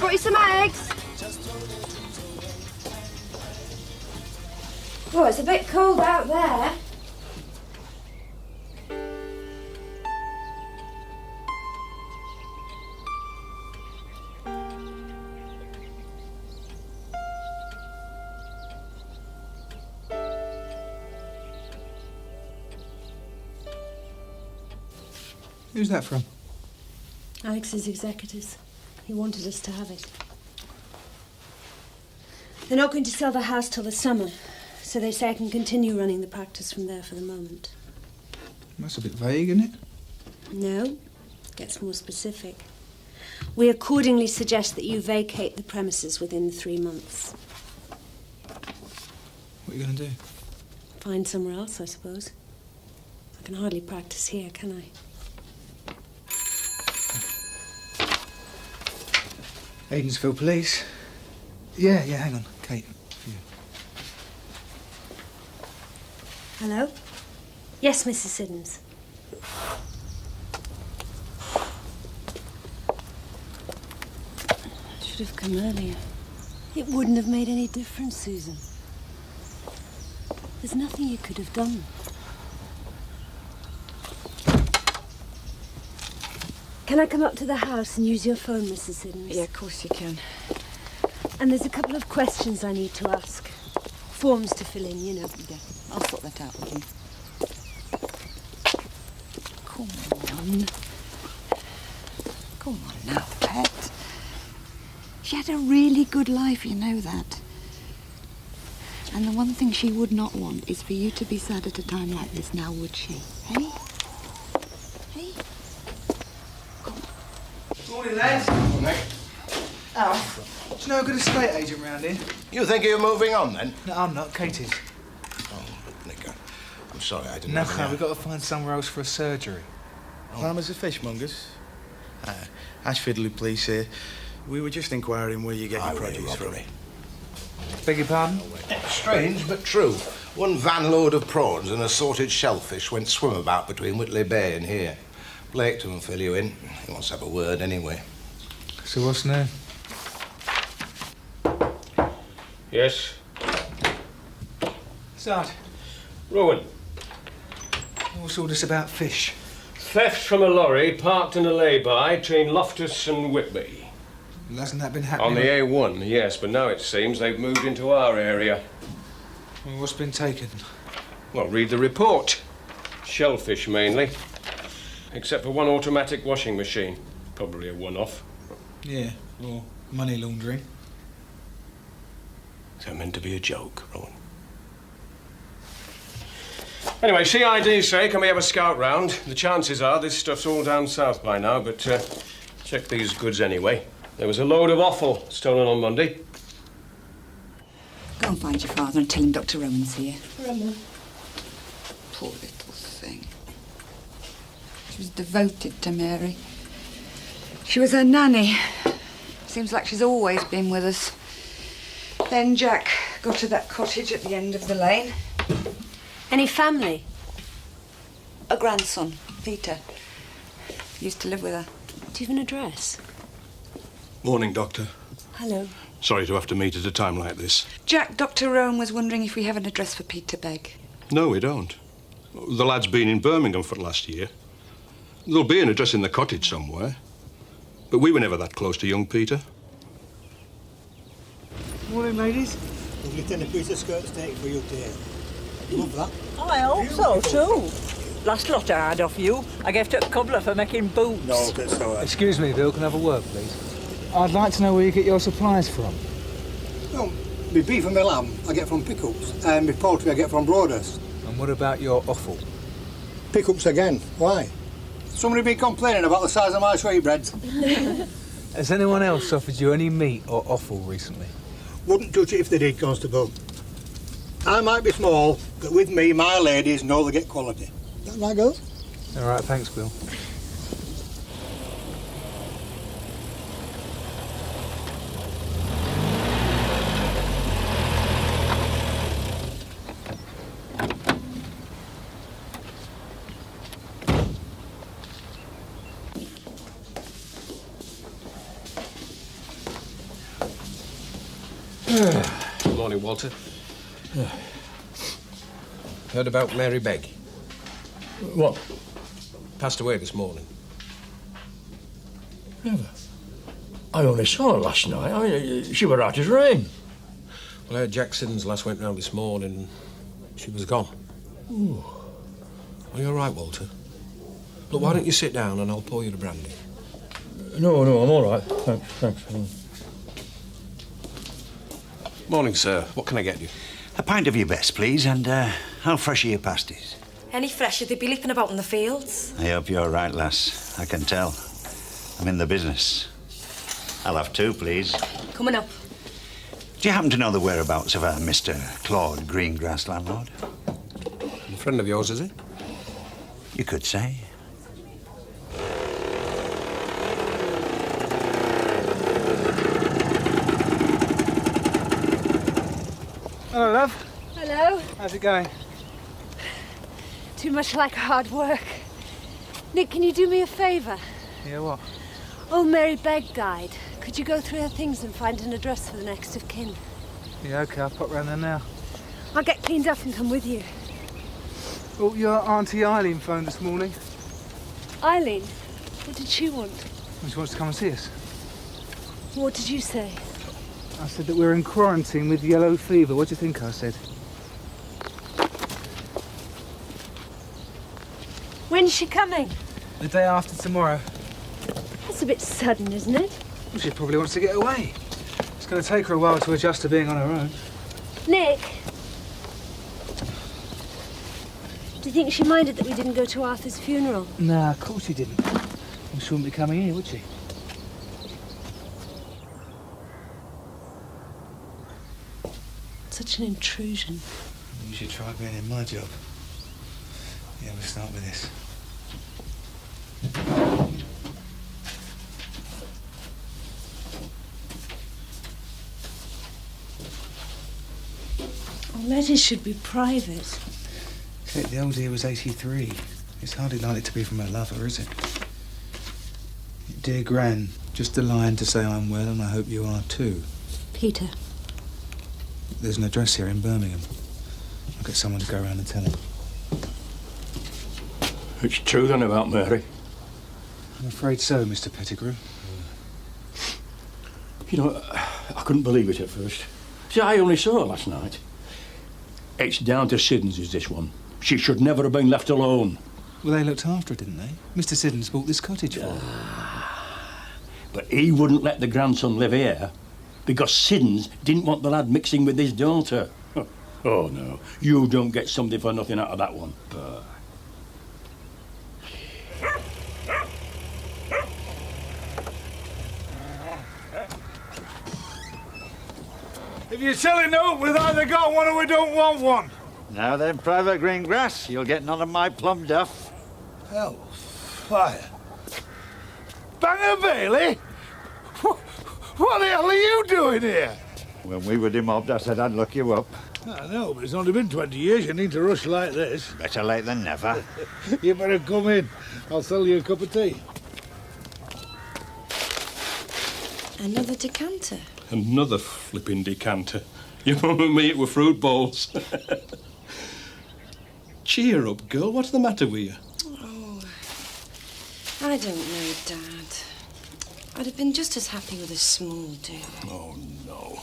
brought you some eggs. Oh, it's a bit cold out there. Who's that from? Alex's executors. He wanted us to have it. They're not going to sell the house till the summer, so they say I can continue running the practice from there for the moment. That's a bit vague, isn't it? No, it gets more specific. We accordingly suggest that you vacate the premises within 3 months. What are you going to do? Find somewhere else, I suppose. I can hardly practice here, can I? Aidensville Police. Yeah, hang on. Kate, for you. Hello? Yes, Mrs. Siddons. I should have come earlier. It wouldn't have made any difference, Susan. There's nothing you could have done. Can I come up to the house and use your phone, Mrs. Siddons? Yeah, of course you can. And there's a couple of questions I need to ask. Forms to fill in, you know. Yeah, I'll sort that out with you. Come on. Come on now, pet. She had a really good life, you know that. And the one thing she would not want is for you to be sad at a time like this now, would she? Hey? Hey? Morning, lads. Morning. Alf, do you know a good estate agent round here? You think you're moving on, then? No, I'm not. Kate is. Oh, Nick, I'm sorry, I didn't No, know. we've got to find somewhere else for a surgery. Farmers and fishmongers. Ash Fiddley Police here. We were just inquiring where you get your produce from. Beg your pardon? Strange, but true. One van load of prawns and assorted shellfish went swim about between Whitley Bay and here. Blake to fill you in. He wants to have a word anyway. So what's new? Yes? Sard, Rowan. what's all this about fish? Theft from a lorry parked in a lay-by between Loftus and Whitby. Well, hasn't that been happening? On the A1, yes, but now it seems they've moved into our area. Well, what's been taken? Well, read the report. Shellfish, mainly. Except for one automatic washing machine. Probably a one-off. Yeah, or money laundering. Is that meant to be a joke, Rowan? Anyway, CID say, can we have a scout round? The chances are this stuff's all down south by now, but check these goods anyway. There was a load of offal stolen on Monday. Go and find your father and tell him Dr. Rowan's here. Roman. Poor little thing. She was devoted to Mary. She was her nanny. Seems like she's always been with us. Then Jack got to that cottage at the end of the lane. Any family? A grandson, Peter. Used to live with her. Do you have an address? Morning, Doctor. Hello. Sorry to have to meet at a time like this. Jack, Dr. Rowan was wondering if we have an address for Peter Begg. No, we don't. The lad's been in Birmingham for the last year. There'll be an address in the cottage somewhere. But we were never that close to young Peter. Morning, ladies. We'll get in a piece of skirt steak for you today. Love that. I hope so, too. Last lot I had off you, I gave to a cobbler for making boots. No, that's all right. Excuse me, Bill, can I have a word, please? I'd like to know where you get your supplies from. Well, my beef and my lamb I get from Pickups, and my poultry I get from Broadhurst. And what about your offal? Pickups again. Why? Somebody been complaining about the size of my sweetbreads. Has anyone else offered you any meat or offal recently? Wouldn't touch it if they did, Constable. I might be small, but with me, my ladies know they get quality. That right, girls? All right, thanks, Bill. Morning, Walter. Heard about Mary Begg? What? Passed away this morning. Never. I only saw her last night. I mean, she were right as rain. Well, I heard Jack Siddons last went round this morning and she was gone. Ooh. Are you all right, Walter? Look, why don't you sit down and I'll pour you the brandy? No, I'm all right. Thanks. Morning, sir. What can I get you? A pint of your best, please, and how fresh are your pasties? Any fresher, they'd be leaping about in the fields. I hope you're right, lass. I can tell. I'm in the business. I'll have two, please. Coming up. Do you happen to know the whereabouts of a Mr. Claude Greengrass, landlord? A friend of yours, is he? You could say. Hello, love. Hello. How's it going? Too much like hard work. Nick, can you do me a favour? Yeah, what? Old Mary Begg died. Could you go through her things and find an address for the next of kin? Yeah, OK, I'll pop round there now. I'll get cleaned up and come with you. Oh, your Auntie Eileen phoned this morning. Eileen? What did she want? She wants to come and see us. What did you say? I said that we're in quarantine with yellow fever. What do you think I said? When's she coming? The day after tomorrow. That's a bit sudden, isn't it? Well, she probably wants to get away. It's going to take her a while to adjust to being on her own. Nick? Do you think she minded that we didn't go to Arthur's funeral? Nah, of course she didn't. She wouldn't be coming here, would she? Such an intrusion. You should try being in my job. Yeah, we'll start with this. Letters should be private. Kate, the old year was 83. It's hardly likely to be from a lover, is it? Dear Gran, just a line to say I'm well and I hope you are too. Peter. There's an address here in Birmingham. I'll get someone to go around and tell him. It's true then about Mary? I'm afraid so, Mr. Pettigrew. You know, I couldn't believe it at first. See, I only saw her last night. It's down to Siddons, is this one. She should never have been left alone. Well, they looked after her, didn't they? Mr. Siddons bought this cottage for her. But he wouldn't let the grandson live here because Siddons didn't want the lad mixing with his daughter. Oh, no. You don't get something for nothing out of that one. If you're selling no, we've either got one or we don't want one. Now then, Private Greengrass, you'll get none of my plum duff. Hell, fire. Banger Bailey? What the hell are you doing here? When we were demobbed, I said I'd look you up. I know, but it's only been 20 years. You need to rush like this. Better late than never. You better come in. I'll sell you a cup of tea. Another decanter. Another flipping decanter. Your mum and me, it were fruit bowls. Cheer up, girl. What's the matter with you? Oh, I don't know, Dad. I'd have been just as happy with a small do. Oh, no.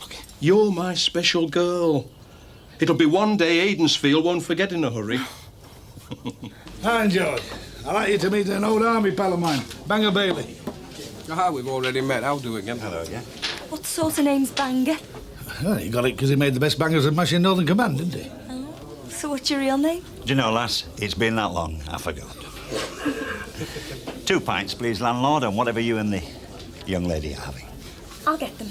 Look, you're my special girl. It'll be one day Aidensfield won't forget in a hurry. Hi, George. I'd like you to meet an old army pal of mine, Banger Bailey. Ah, we've already met. I'll do it again. Hello, yeah? What sort of name's Banger? Well, he got it because he made the best bangers of mashing Northern Command, didn't he? Oh, so what's your real name? Do you know, lass, it's been that long, I forgot. 2 pints, please, landlord, and whatever you and the young lady are having. I'll get them.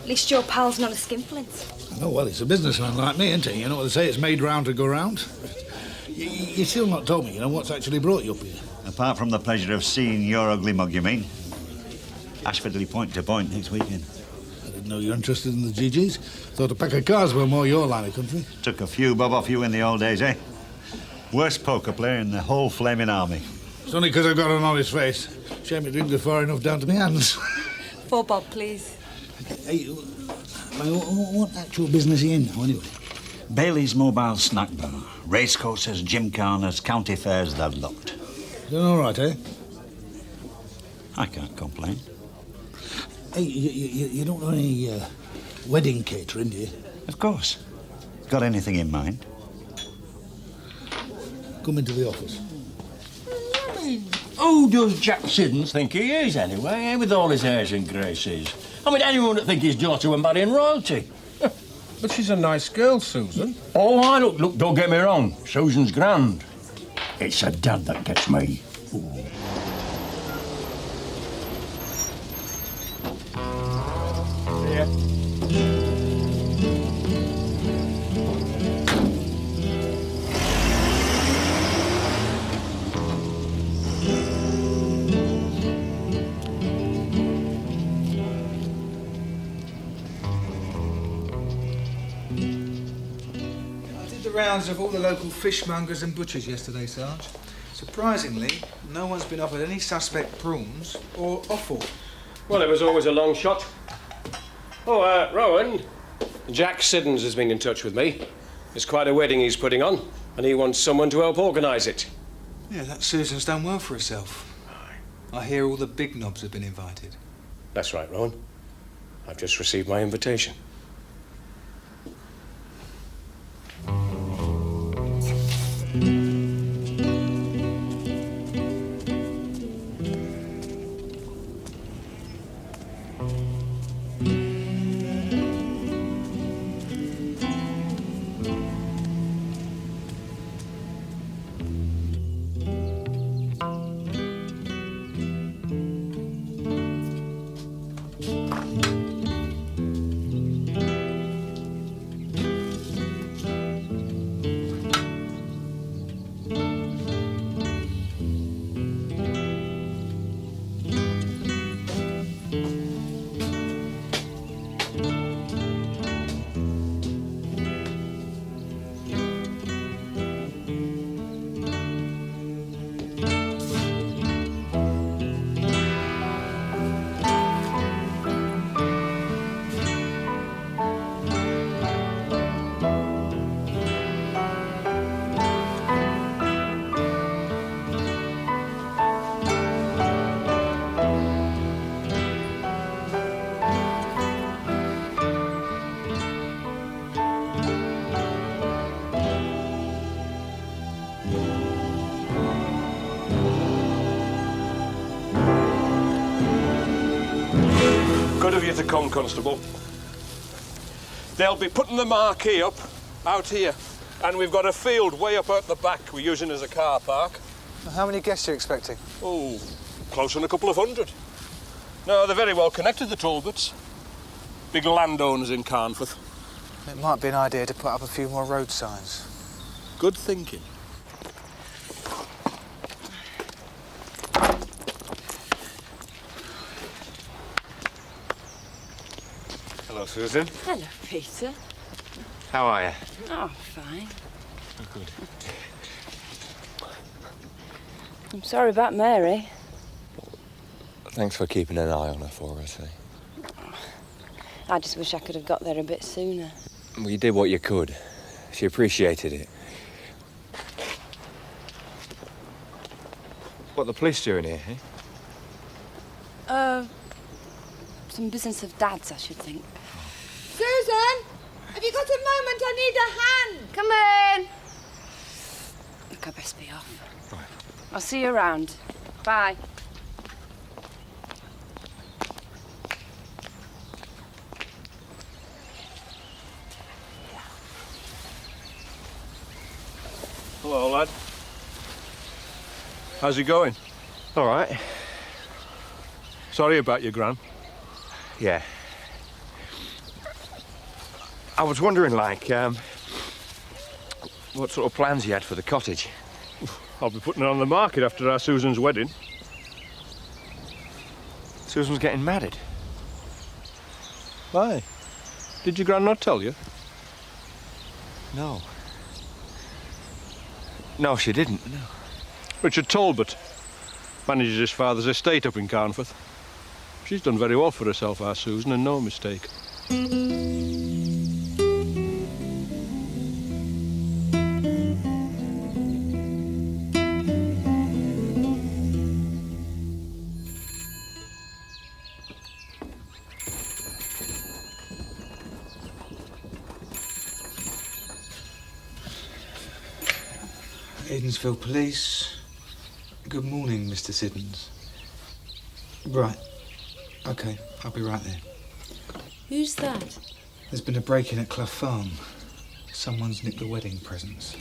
At least your pal's not a skinflint. Oh, well, he's a businessman like me, isn't he? You know what they say, it's made round to go round. You still not told me, what's actually brought you up here. Apart from the pleasure of seeing your ugly mug, you mean? Ashfordly point to point next weekend. I didn't know you're interested in the GGs. Thought a pack of cards were more your line of country. Took a few bob off you in the old days, eh? Worst poker player in the whole flaming army. It's only because I've got an honest face. Shame it didn't go far enough down to my hands. 4 bob, please. Hey, What actual business are you in now, anyway? Bailey's Mobile Snack Bar. Racecourses, gymkhanas, county fairs, they're looked. Doing all right, eh? I can't complain. Hey, you don't know any wedding catering, do you? Of course. Got anything in mind? Come into the office. Who does Jack Siddons think he is, anyway, with all his airs and graces? I mean, anyone would think his daughter were marrying royalty. But she's a nice girl, Susan. Oh, I look, don't get me wrong. Susan's grand. It's her dad that gets me. Ooh. Yeah. Rounds of all the local fishmongers and butchers yesterday, Sarge. Surprisingly, no one's been offered any suspect prawns or offal. Well, it was always a long shot. Oh, Rowan, Jack Siddons has been in touch with me. It's quite a wedding he's putting on, and he wants someone to help organise it. Yeah, that Susan's done well for herself. I hear all the big knobs have been invited. That's right, Rowan. I've just received my invitation. Good of you to come, Constable. They'll be putting the marquee up out here, and we've got a field way up out the back we're using as a car park. How many guests are you expecting? Oh, close on a couple of hundred. No, they're very well connected, the Talbots. Big landowners in Carnforth. It might be an idea to put up a few more road signs. Good thinking. Hello, Susan. Hello, Peter. How are you? Oh, fine. Oh, good. I'm sorry about Mary. Thanks for keeping an eye on her for us, eh? I just wish I could have got there a bit sooner. Well, you did what you could. She appreciated it. What the police doing here, eh? Some business of Dad's, I should think. Susan, have you got a moment? I need a hand. Come in. Look, I best be off. Right. I'll see you around. Bye. Hello, lad. How's it going? All right. Sorry about your gran. Yeah. I was wondering, like, what sort of plans you had for the cottage. I'll be putting it on the market after our Susan's wedding. Susan's getting married. Why? Did your gran not tell you? No. No, she didn't, no. Richard Talbot manages his father's estate up in Carnforth. She's done very well for herself, our Susan, and no mistake. Edensville Police. Good morning, Mr. Siddons. Right. OK, I'll be right there. Who's that? There's been a break-in at Clough Farm. Someone's nicked the wedding presents.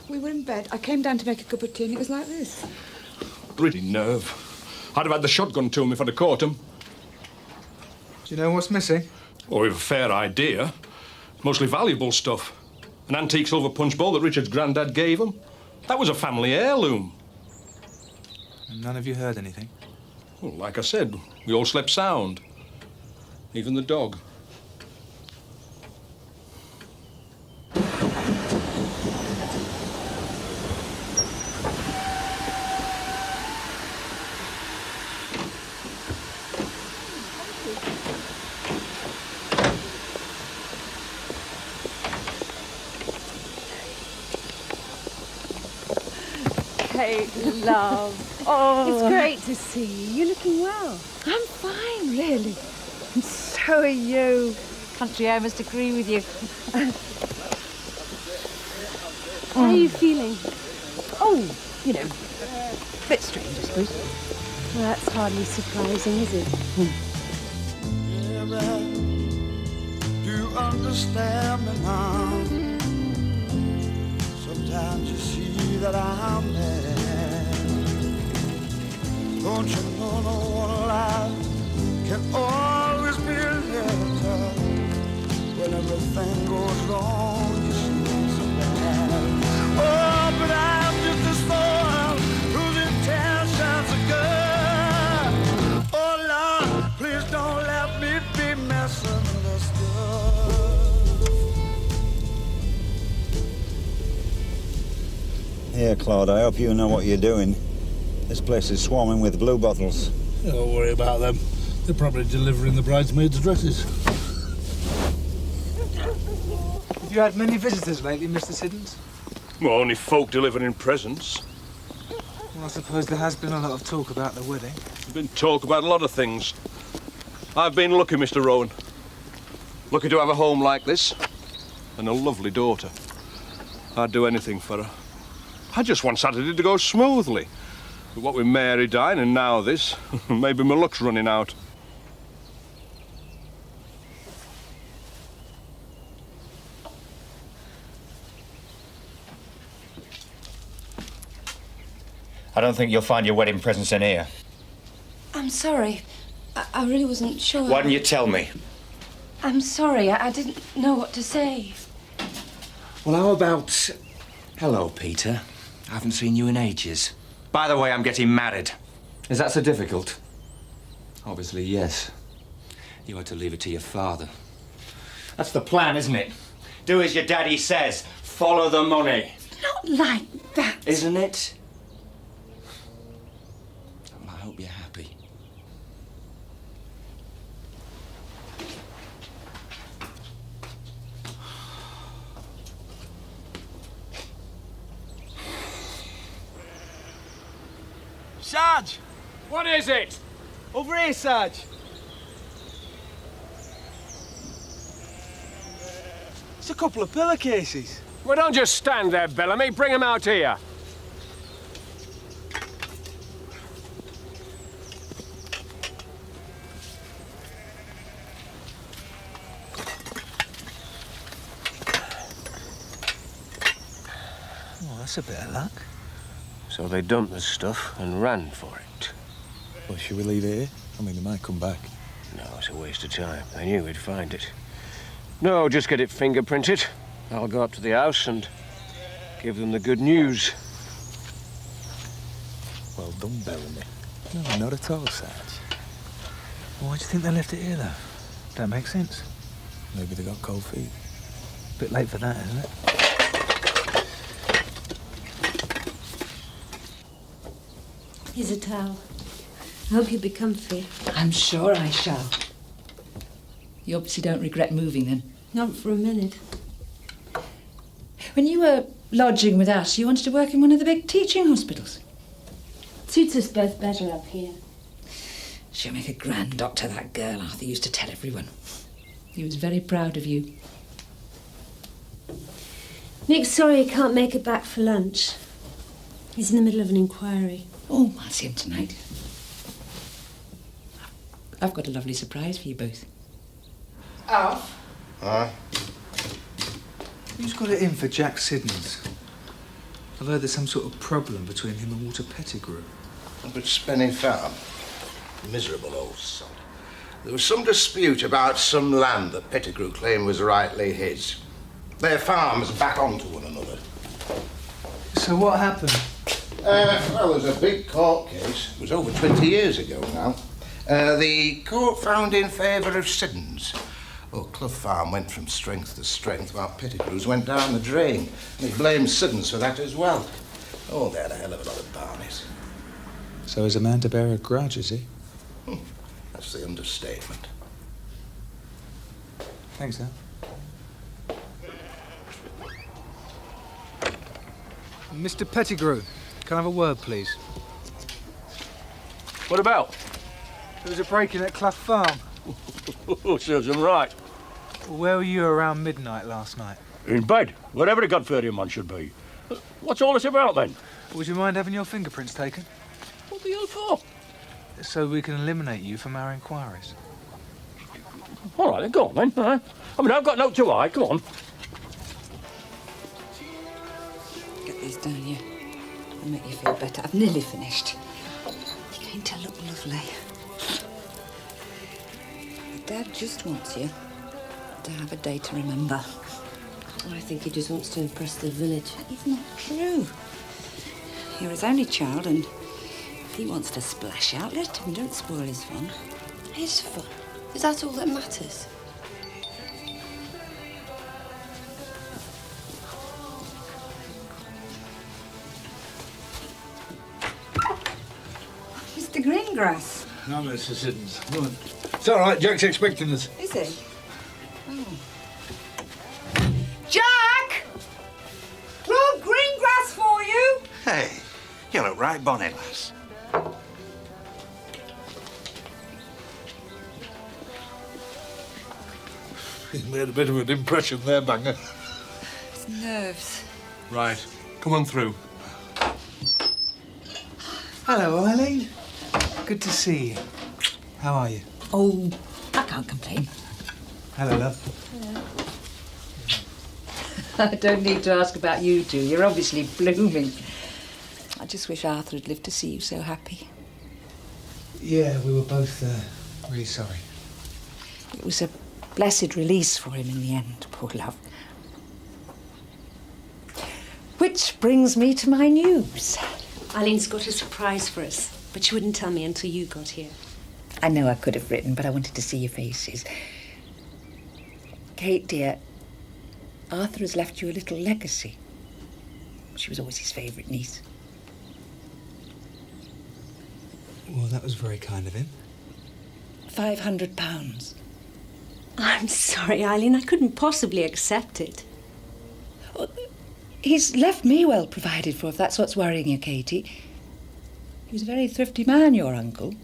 We were in bed. I came down to make a cup of tea and it was like this. Bloody nerve. I'd have had the shotgun to him if I'd have caught him. Do you know what's missing? Oh, we've a fair idea. Mostly valuable stuff. An antique silver punch bowl that Richard's granddad gave him. That was a family heirloom. And none of you heard anything? Well, like I said, we all slept sound. Even the dog. Kate, love. Oh. It's great to see you. You're looking well. I'm fine, really. And so are you. Country, I must agree with you. How are you feeling? Oh, you know, a bit strange, I suppose. Well, that's hardly surprising, is it? You understand me now. Sometimes you see that I'm there. Don't you know no one alive can always be there. When everything goes wrong, you seem so bad. Oh, but I'm just a soul whose intentions are good. Oh, Lord, please don't let me be misunderstood. Here, Claude, I hope you know what you're doing. This place is swarming with blue bottles. Don't worry about them. They're probably delivering the bridesmaids' dresses. Have you had many visitors lately, Mr. Siddons? Well, only folk delivering presents. Well, I suppose there has been a lot of talk about the wedding. There's been talk about a lot of things. I've been lucky, Mr. Rowan. Lucky to have a home like this. And a lovely daughter. I'd do anything for her. I just want Saturday to go smoothly. But what with Mary dying and now this, maybe my luck's running out. I don't think you'll find your wedding presents in here. I'm sorry. I really wasn't sure. Why didn't you tell me? I'm sorry. I didn't know what to say. Well, how about... Hello, Peter. I haven't seen you in ages. By the way, I'm getting married. Is that so difficult? Obviously, yes. You had to leave it to your father. That's the plan, isn't it? Do as your daddy says. Follow the money. Not like that. Isn't it? Well, I hope you're happy. Sarge! What is it? Over here, Sarge. It's a couple of pillowcases. Well, don't just stand there, Bellamy. Bring them out here. Oh, that's a bit of luck. So they dumped the stuff and ran for it. Well, should we leave it here? I mean, they might come back. No, it's a waste of time. They knew we'd find it. No, just get it fingerprinted. I'll go up to the house and give them the good news. Well done, Bellamy. No, not at all, Sarge. Well, why do you think they left it here, though? That makes sense. Maybe they got cold feet. Bit late for that, isn't it? Here's a towel. I hope you'll be comfy. I'm sure I shall. You obviously don't regret moving, then? Not for a minute. When you were lodging with us, you wanted to work in one of the big teaching hospitals. Suits us both better up here. She'll make a grand doctor, that girl, Arthur used to tell everyone. He was very proud of you. Nick's sorry he can't make it back for lunch. He's in the middle of an inquiry. Oh, I'll see him tonight. I've got a lovely surprise for you both. Alf? Aye? Who's got it in for Jack Siddons? I've heard there's some sort of problem between him and Walter Pettigrew. Up at Spenny Farm. Miserable old sod. There was some dispute about some land that Pettigrew claimed was rightly his. Their farms back onto one another. So what happened? Well, there's a big court case. It was over 20 years ago now. The court found in favour of Siddons. Oh, Clough Farm went from strength to strength while Pettigrew's went down the drain. And he blamed Siddons for that as well. Oh, they had a hell of a lot of barneys. So he's a man to bear a grudge, is he? That's the understatement. Thanks, Al. Mr. Pettigrew, can I have a word, please? What about? There was a break-in at Clough Farm. Serves him right. Well, where were you around midnight last night? In bed, wherever a God-fearing man should be. What's all this about, then? Would you mind having your fingerprints taken? What the hell for? So we can eliminate you from our inquiries. All right, then, go on, then. I mean, I've got no to hide. Come on. Get these down here. I'll make you feel better. I've nearly finished. You're going to look lovely. Dad just wants you to have a day to remember. I think he just wants to impress the village. It's not true. You're his only child, and if he wants to splash out, let him. Don't spoil his fun. His fun? Is that all that matters? Mr. Greengrass. No, Mr. Siddons. Come on. It's all right, Jack's expecting us. Is he? Oh. Jack! Lord Greengrass for you! Hey, you look right bonny, lass. He's made a bit of an impression there, Banger. His nerves. Right. Come on through. Hello, Eileen. Good to see you. How are you? Oh, I can't complain. Hello, love. I don't need to ask about you two. You're obviously blooming. I just wish Arthur had lived to see you so happy. Yeah, we were both really sorry. It was a blessed release for him in the end, poor love. Which brings me to my news. Eileen's got a surprise for us, but she wouldn't tell me until you got here. I know I could have written, but I wanted to see your faces. Kate, dear, Arthur has left you a little legacy. She was always his favourite niece. Well, that was very kind of him. £500. I'm sorry, Eileen. I couldn't possibly accept it. He's left me well provided for, if that's what's worrying you, Katie. He was a very thrifty man, your uncle.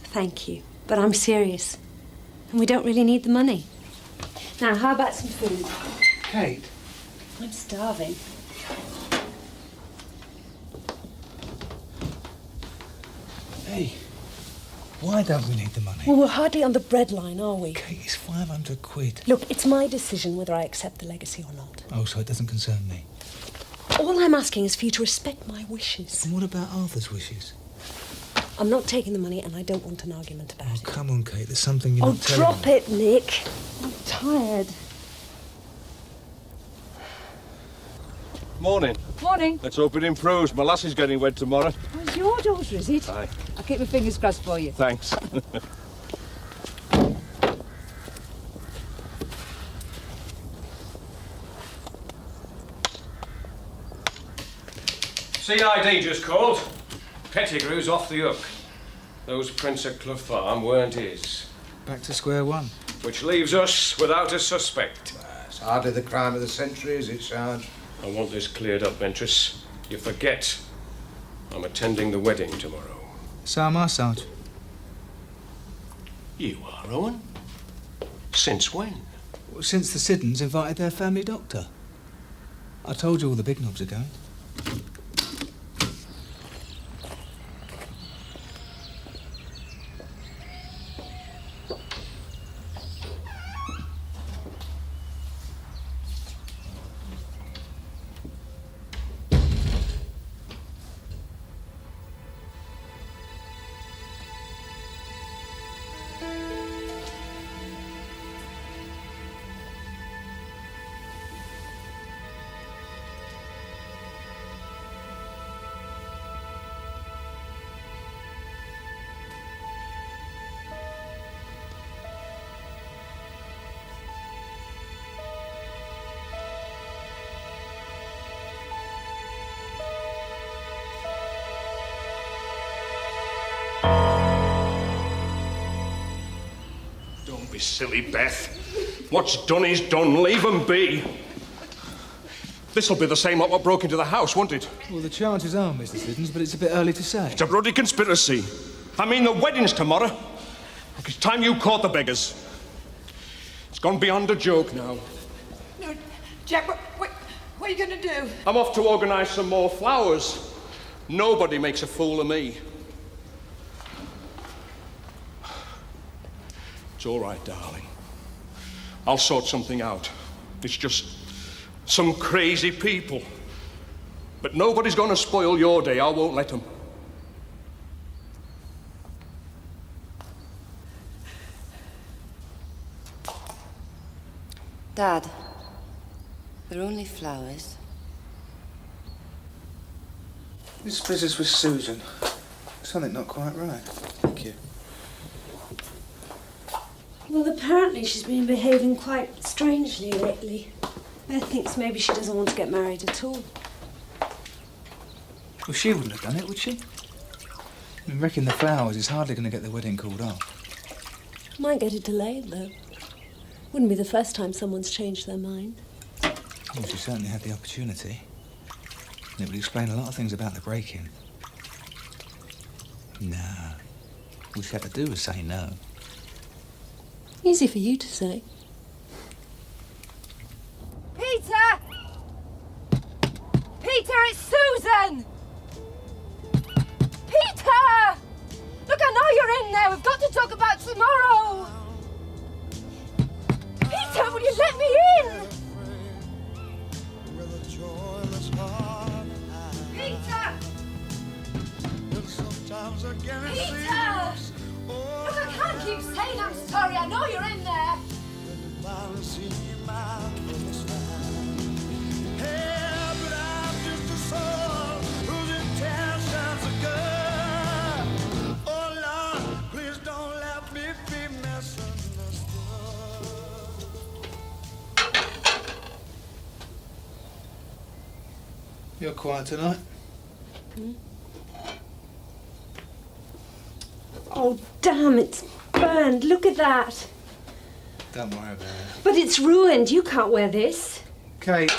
Thank you, but I'm serious. And we don't really need the money. Now, how about some food? Kate? I'm starving. Hey, why don't we need the money? Well, we're hardly on the breadline, are we? Kate, it's 500 quid. Look, it's my decision whether I accept the legacy or not. Oh, so it doesn't concern me. All I'm asking is for you to respect my wishes. And what about Arthur's wishes? I'm not taking the money, and I don't want an argument about it. Come on, Kate, there's something you're not telling drop me. it, Nick. I'm tired. Morning. Morning. Let's hope it improves. My lassie's getting wed tomorrow. Oh, it's your daughter, is it? Aye. I'll keep my fingers crossed for you. Thanks. CID just called. Pettigrew's off the hook. Those prints at Clough Farm weren't his. Back to square one. Which leaves us without a suspect. It's hardly the crime of the century, is it, Sarge? I want this cleared up, Ventris. You forget. I'm attending the wedding tomorrow. So am I, Sarge. You are, Owen? Since when? Well, since the Siddons invited their family doctor. I told you all the big knobs are going. Don't be silly, Beth. What's done is done. Leave 'em be. This'll be the same lot what broke into the house, won't it? Well, the chances are, Mr. Siddons, but it's a bit early to say. It's a bloody conspiracy. I mean, the wedding's tomorrow. Look, it's time you caught the beggars. It's gone beyond a joke now. No, Jack, what are you going to do? I'm off to organise some more flowers. Nobody makes a fool of me. It's all right, darling. I'll sort something out. It's just some crazy people. But nobody's going to spoil your day. I won't let them. Dad, they're only flowers. This business with Susan. Something not quite right. Thank you. Well, apparently she's been behaving quite strangely lately. Beth thinks maybe she doesn't want to get married at all. Well, she wouldn't have done it, would she? I reckon the flowers is hardly going to get the wedding called off. Might get it delayed, though. Wouldn't be the first time someone's changed their mind. Well, she certainly had the opportunity. And it would explain a lot of things about the break-in. No. All she had to do was say no. Easy for you to say. Peter! Peter, it's Susan! Peter! Look, I know you're in there. We've got to talk about tomorrow. Peter, will you let me in? Peter! Peter! Look, I can't keep saying I'm sorry. I know you're in there. You're quiet tonight? Oh, damn, it's burned. Look at that. Don't worry about it. But it's ruined. You can't wear this. Kate,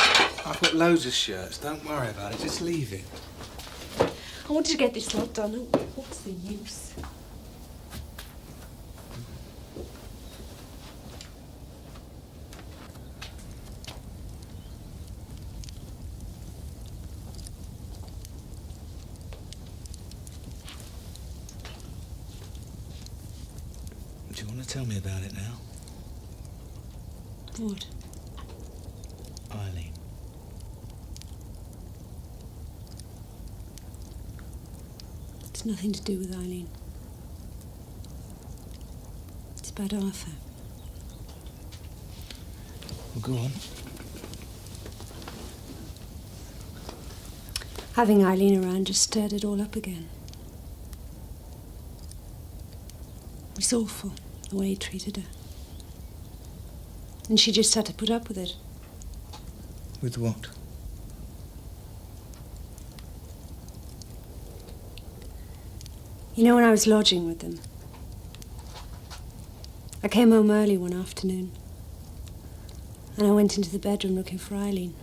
I've got loads of shirts. Don't worry about it. Just leave it. I wanted to get this lot done. What's the use? Do you want to tell me about it now? What? Eileen. It's nothing to do with Eileen. It's about Arthur. Well, go on. Having Eileen around just stirred it all up again. It was awful, the way he treated her. And she just had to put up with it. With what? You know, when I was lodging with them, I came home early one afternoon, and I went into the bedroom looking for Eileen.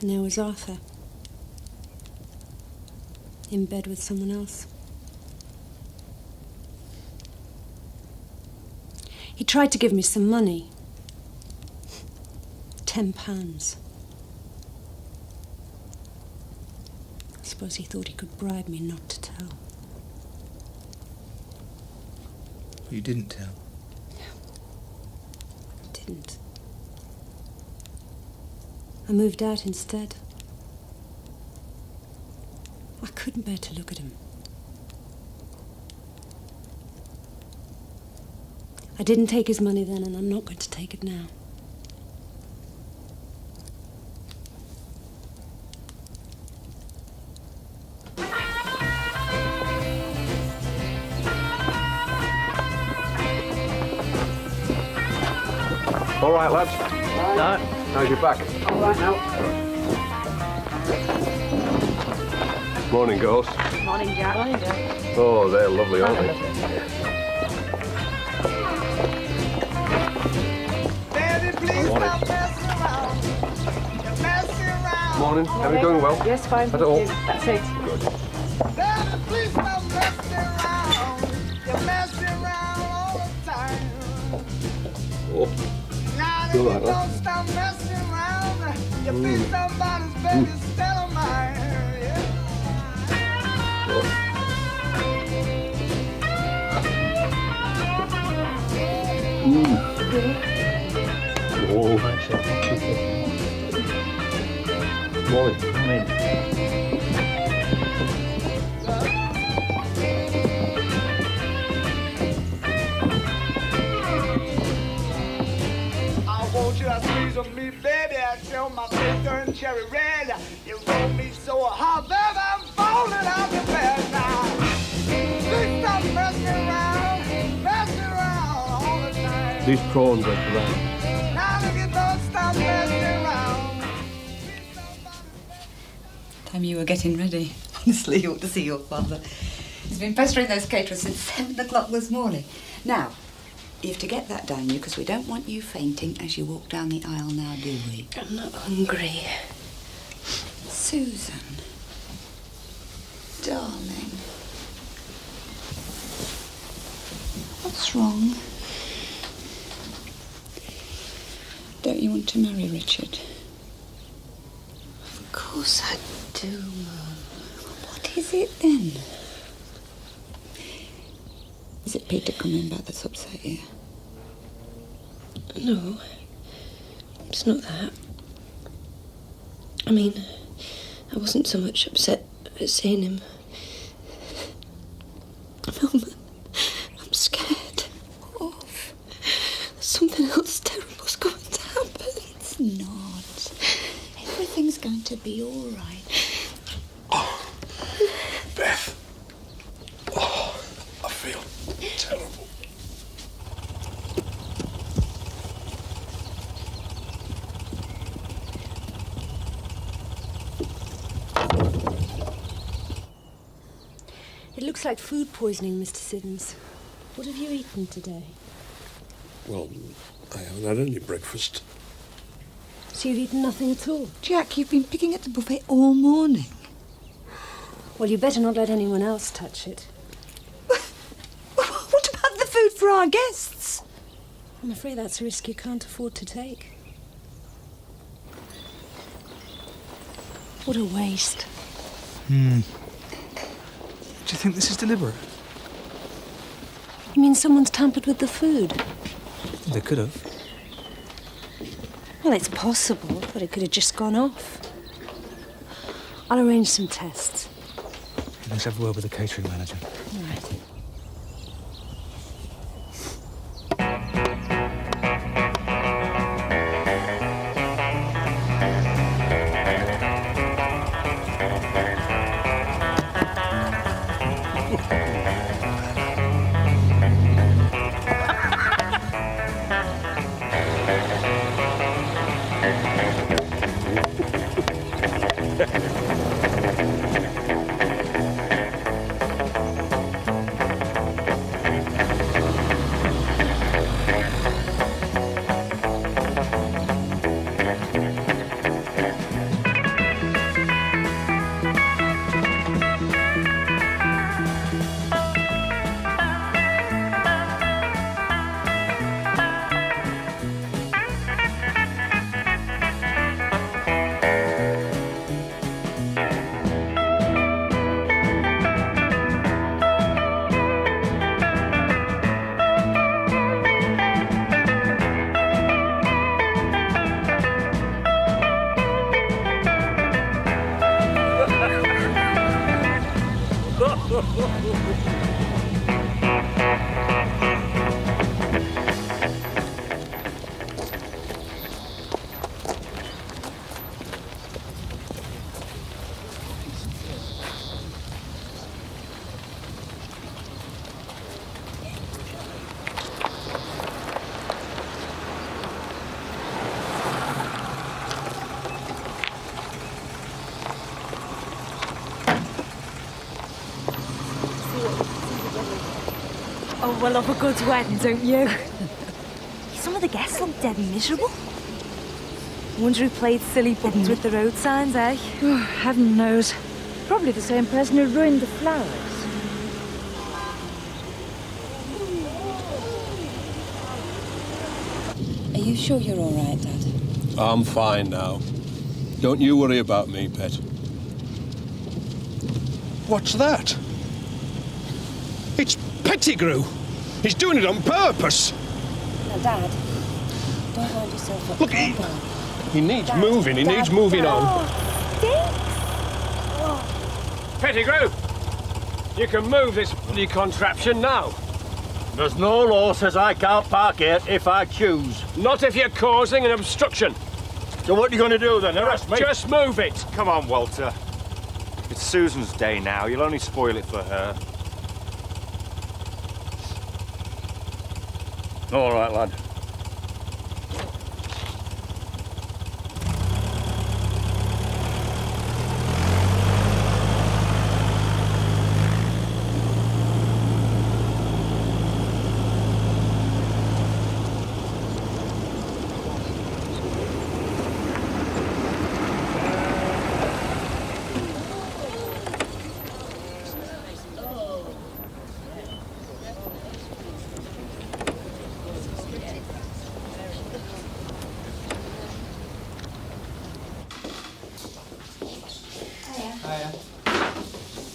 And there was Arthur, in bed with someone else. He tried to give me some money. £10. I suppose he thought he could bribe me not to tell. You didn't tell. I didn't. I moved out instead. I couldn't bear to look at him. I didn't take his money then, and I'm not going to take it now. All right, lads. No. How's your back? All right now. Morning, Ghost. Morning, Jack. Morning, Jack. Oh, they're lovely, aren't they? Morning. Everything going well? Yes, fine. At all? That's it. Good. Oh. You all right, lad? Oh, morning. I want you to squeeze on me, baby, until my face turn cherry red. You roll me so hard, baby, I'm falling out of bed now. Please stop messing around all the time. These prawns are great. Now look at those, stop messing around. Time you were getting ready. Honestly, you ought to see your father. He's been pestering those caterers since 7 o'clock this morning. Now, you have to get that down you, because we don't want you fainting as you walk down the aisle now, do we? I'm not hungry. Susan. Darling. What's wrong? Don't you want to marry Richard? Of course I do, Mum. What is it then? Is it Peter coming back that's upset you? No, it's not that. I mean, I wasn't so much upset at seeing him. Mum, I'm scared. Of? Something else terrible's going to happen. It's not. Everything's going to be all right. Beth. Oh, I feel terrible. It looks like food poisoning, Mr. Siddons. What have you eaten today? Well, I haven't had any breakfast. So you've eaten nothing at all? Jack, you've been picking at the buffet all morning. Well, you better not let anyone else touch it. What about the food for our guests? I'm afraid that's a risk you can't afford to take. What a waste. Do you think this is deliberate? You mean someone's tampered with the food? They could have. Well, it's possible, but it could have just gone off. I'll arrange some tests. Let's have a word with the catering manager. All right. well love a good wedding, don't you? Some of the guests look dead miserable. Wonder who played silly buttons with the road signs, eh? Oh, heaven knows. Probably the same person who ruined the flowers. Are you sure you're all right, Dad? I'm fine now. Don't you worry about me, pet. What's that? It's Pettigrew. He's doing it on purpose. Now, Dad, don't wind yourself up. Look, he needs moving. He needs moving on. Pettigrew! You can move this bloody contraption now. There's no law says I can't park here if I choose. Not if you're causing an obstruction. So what are you going to do then? Arrest me? Just move it. Come on, Walter. It's Susan's day now. You'll only spoil it for her. All right, lad.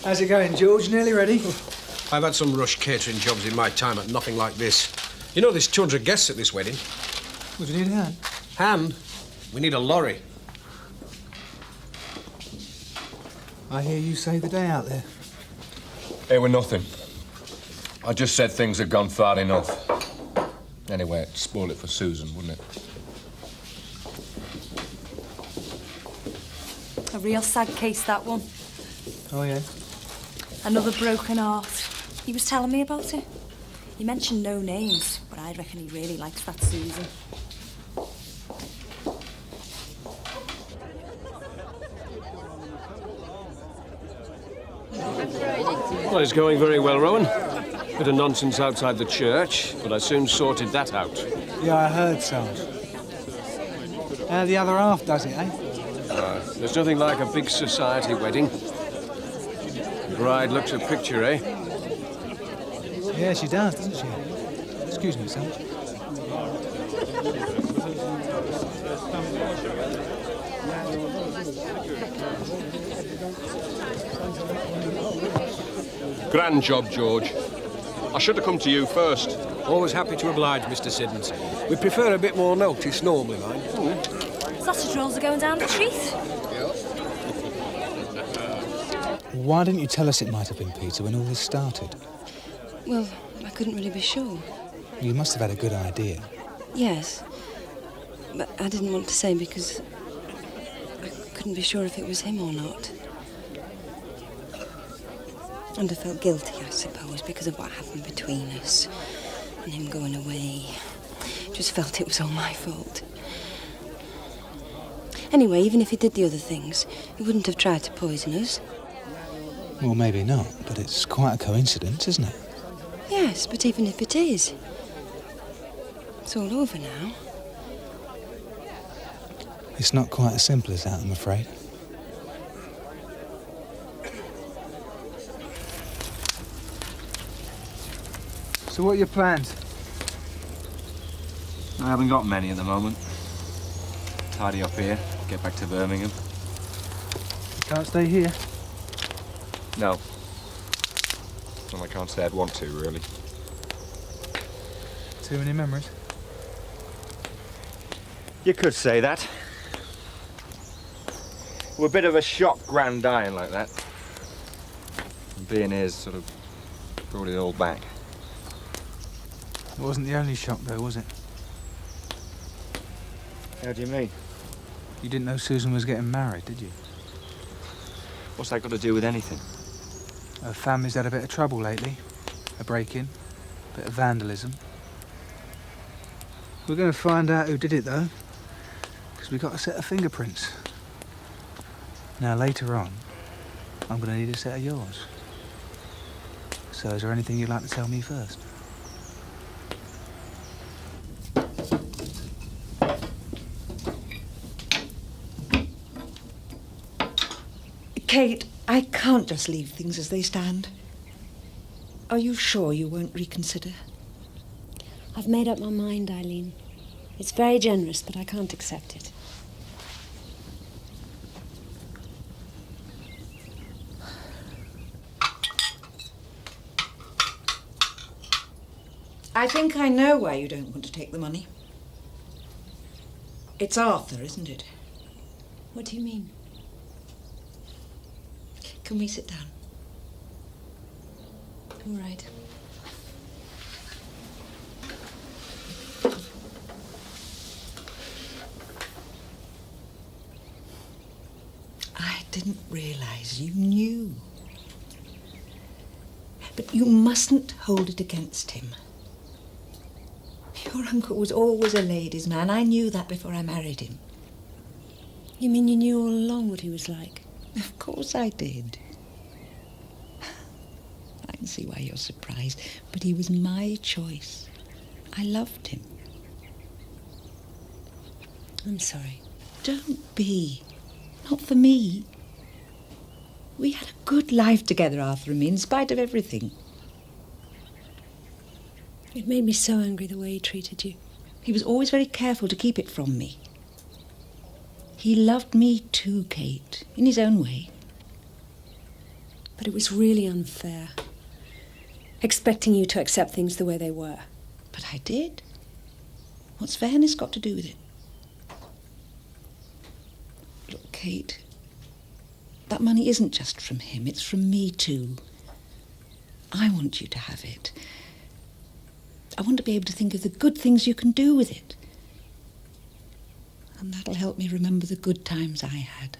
How's it going, George? Nearly ready? I've had some rush catering jobs in my time, but nothing like this. You know there's 200 guests at this wedding. Would you need a hand? Hand? We need a lorry. I hear you save the day out there. It were nothing. I just said things had gone far enough. Anyway, it'd spoil it for Susan, wouldn't it? A real sad case, that one. Oh, yeah? Another broken heart. He was telling me about it. He mentioned no names, but I reckon he really likes that Susan. Well, it's going very well, Rowan. Bit of nonsense outside the church, but I soon sorted that out. Yeah, I heard, Sarge. How the other half does it, eh? There's nothing like a big society wedding. The bride looks a picture, eh? Yeah, she does, doesn't she? Excuse me, Sarge. Grand job, George. I should have come to you first. Always happy to oblige, Mr. Siddons. We prefer a bit more notice normally, mind. Sausage rolls are going down the street. Why didn't you tell us it might have been Peter when all this started? Well, I couldn't really be sure. You must have had a good idea. Yes. But I didn't want to say because I couldn't be sure if it was him or not. And I felt guilty, I suppose, because of what happened between us and him going away. Just felt it was all my fault. Anyway, even if he did the other things, he wouldn't have tried to poison us. Well, maybe not, but it's quite a coincidence, isn't it? Yes, but even if it is, it's all over now. It's not quite as simple as that, I'm afraid. So what are your plans? I haven't got many at the moment. Tidy up here, get back to Birmingham. Can't stay here? No. Well, I can't say I'd want to, really. Too many memories? You could say that. We're a bit of a shock grand dying like that. And being here's sort of brought it all back. It wasn't the only shock, though, was it? How do you mean? You didn't know Susan was getting married, did you? What's that got to do with anything? Her family's had a bit of trouble lately. A break-in, a bit of vandalism. We're going to find out who did it, though, because we've got a set of fingerprints. Now, later on, I'm going to need a set of yours. So is there anything you'd like to tell me first? Kate, I can't just leave things as they stand. Are you sure you won't reconsider? I've made up my mind, Eileen. It's very generous, but I can't accept it. I think I know why you don't want to take the money. It's Arthur, isn't it? What do you mean? Can we sit down? All right. I didn't realise you knew. But you mustn't hold it against him. Your uncle was always a ladies' man. I knew that before I married him. You mean you knew all along what he was like? Of course I did. I can see why you're surprised, but he was my choice. I loved him. I'm sorry. Don't be. Not for me. We had a good life together, Arthur and me, in spite of everything. It made me so angry the way he treated you. He was always very careful to keep it from me. He loved me too, Kate, in his own way. But it was really unfair, expecting you to accept things the way they were. But I did. What's fairness got to do with it? Look, Kate, that money isn't just from him, it's from me too. I want you to have it. I want to be able to think of the good things you can do with it. And that'll help me remember the good times I had.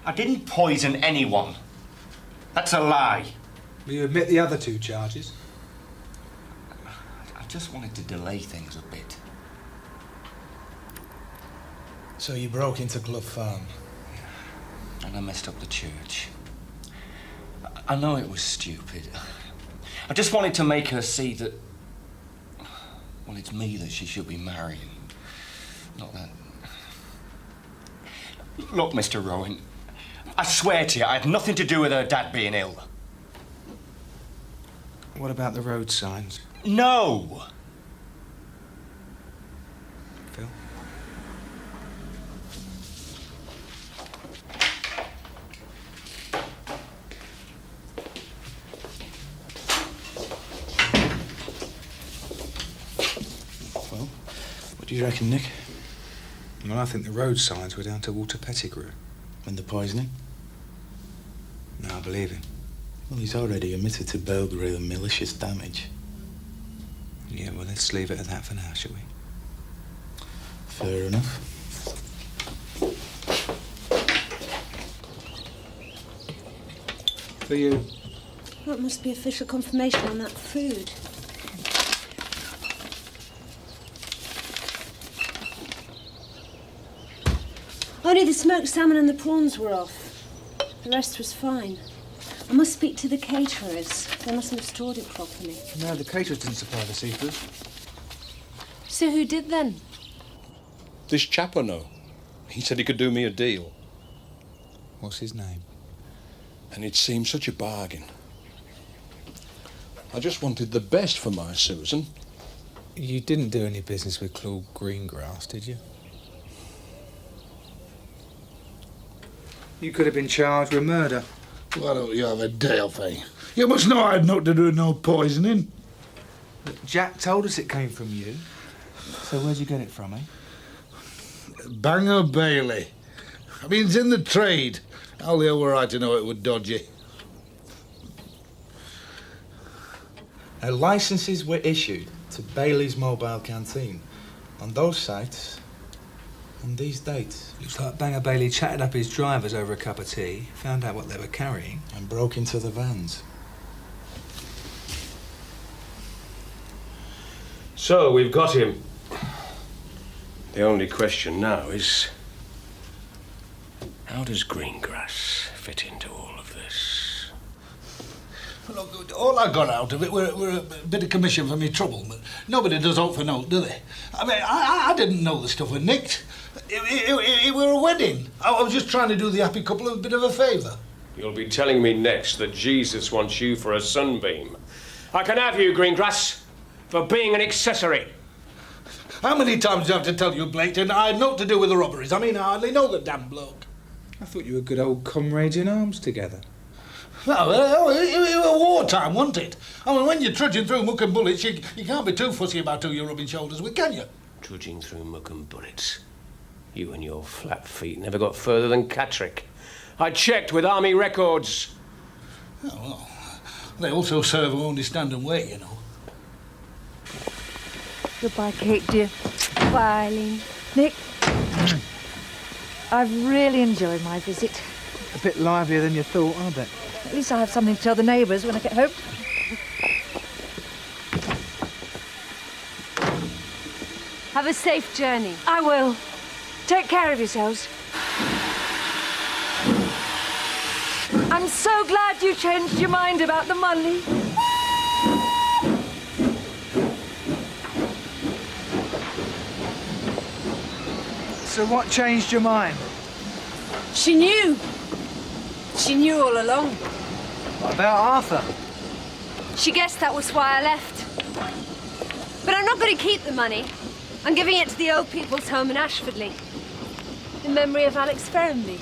I didn't poison anyone. That's a lie. Will you admit the other two charges? I just wanted to delay things a bit. So you broke into Clough Farm? And I messed up the church. I know it was stupid. I just wanted to make her see that... Well, it's me that she should be marrying. Not that... Look, Mr. Rowan, I swear to you, I had nothing to do with her dad being ill. What about the road signs? No! Phil? Well, what do you reckon, Nick? Well, I think the road signs were down to Walter Pettigrew. And the poisoning? No, I believe him. Well, he's already admitted to burglary and malicious damage. Yeah, well, let's leave it at that for now, shall we? Fair enough. For you. That must be official confirmation on that food. Only the smoked salmon and the prawns were off. The rest was fine. I must speak to the caterers. They mustn't have stored it properly. No, the caterers didn't supply the seafood. So who did then? This chap I know. He said he could do me a deal. What's his name? And it seemed such a bargain. I just wanted the best for my Susan. You didn't do any business with Claude Greengrass, did you? You could have been charged with murder. Why don't you have a day off, eh? You must know I had nothing to do with no poisoning. But Jack told us it came from you. So where'd you get it from, eh? Banger Bailey. I mean, it's in the trade. How the hell were I to know it was dodgy? Now, licences were issued to Bailey's Mobile Canteen on those sites on these dates. Looks like Banger Bailey chatted up his drivers over a cup of tea, found out what they were carrying, and broke into the vans. So, we've got him. The only question now is... how does Greengrass fit into all of this? Look, all I got out of it were a bit of commission for me trouble, but nobody does hope for note, do they? I mean, I didn't know the stuff was nicked. It were a wedding. I was just trying to do the happy couple a bit of a favour. You'll be telling me next that Jesus wants you for a sunbeam. I can have you, Greengrass, for being an accessory. How many times do I have to tell you, Blaketon, I had naught to do with the robberies? I mean, I hardly know the damn bloke. I thought you were good old comrades in arms together. No, it was wartime, wasn't it? I mean, when you're trudging through muck and bullets, you can't be too fussy about who you're rubbing shoulders with, can you? Trudging through muck and bullets. You and your flat feet never got further than Catterick. I checked with Army records. Oh, well, they also serve only stand and wait, you know. Goodbye, Kate, dear. Bye, Eileen. Nick, I've really enjoyed my visit. A bit livelier than you thought, I bet. At least I have something to tell the neighbours when I get home. Have a safe journey. I will. Take care of yourselves. I'm so glad you changed your mind about the money. So what changed your mind? She knew. She knew all along. What about Arthur? She guessed that was why I left. But I'm not going to keep the money. I'm giving it to the old people's home in Ashfordley, in memory of Alex Ferrenby.